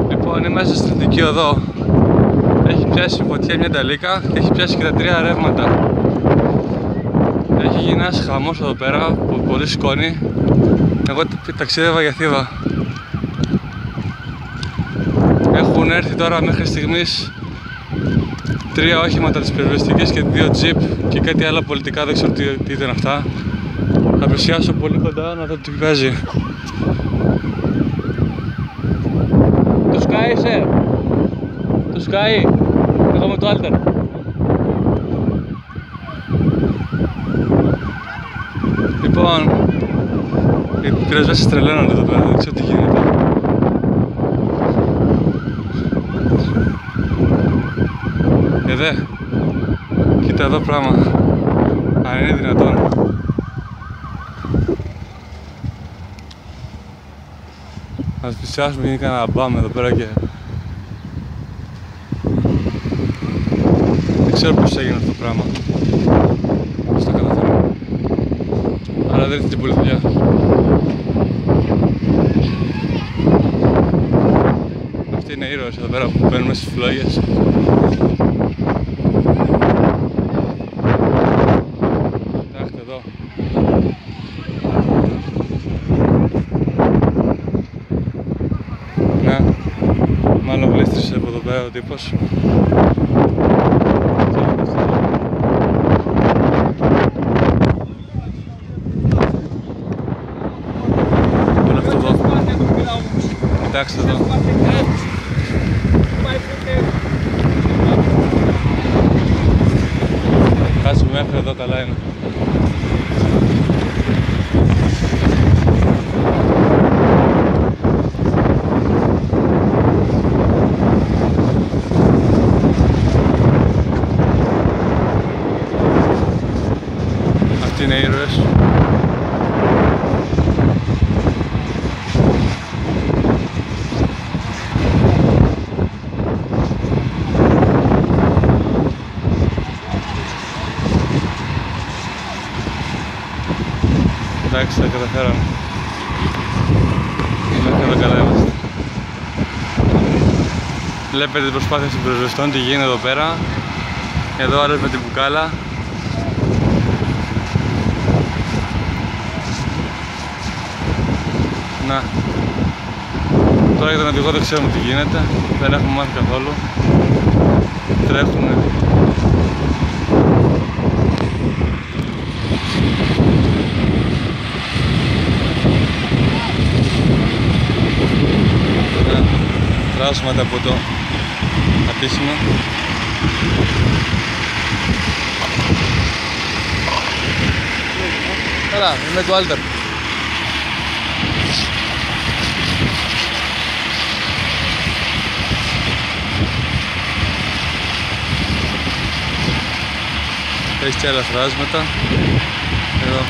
Λοιπόν, είμαστε στη Δυτική Οδό. Έχει πιάσει φωτιά μια ταλίκα και έχει πιάσει και τα 3 ρεύματα. Έχει γίνει ένας χαμός εδώ πέρα, πολύ σκόνη. Εγώ ταξίδευα για Θήβα. Έχουν έρθει τώρα μέχρι στιγμής 3 όχηματα της πυροσβεστικής και 2 τζιπ και κάτι άλλα πολιτικά, δεν ξέρω τι ήταν αυτά. Θα πλησιάσω πολύ κοντά να δω τι βγάζει. Το σκάει είσαι! Το σκάει! Εγώ με το Alter. Λοιπόν, οι πυροσβέστες τρελαίνονται εδώ πέρα, δεν ξέρω τι γίνεται. Κοίτα εδώ πράγμα, αν είναι δυνατόν. Ας πλησιάσουμε, γίνει κανένα μπαμ εδώ πέρα και δεν ξέρω πώς έγινε αυτό το πράγμα. Πώς το καταφέρω. Αλλά δεν έχει πολύ δουλειά. Αυτοί είναι ήρωες εδώ πέρα που μπαίνουν μέσα στις φλόγες. Κοιτάξτε εδώ. Ναι, μάλλον γλίστρισε από εδώ πέρα ο τύπος. Όλο αυτό εδώ. Κοιτάξτε εδώ. Κάτσουμε μέχρι εδώ, καλά είναι. Αυτοί είναι οι ήρωες. Εντάξει, τα καταφέραμε. Μέχρι εδώ καλά είμαστε. Βλέπετε την προσπάθεια των πυροσβεστών, τι γίνεται εδώ πέρα. Εδώ άλλος με την μπουκάλα. Να. Τώρα για τον οδηγό δεν ξέρουμε τι γίνεται. Δεν έχουμε μάθει καθόλου. Τρέχουνε. Τράσματα από το ατύχημα. Καλά, είμαι το Alter. Έχει και άλλα θράσματα. Εδώ.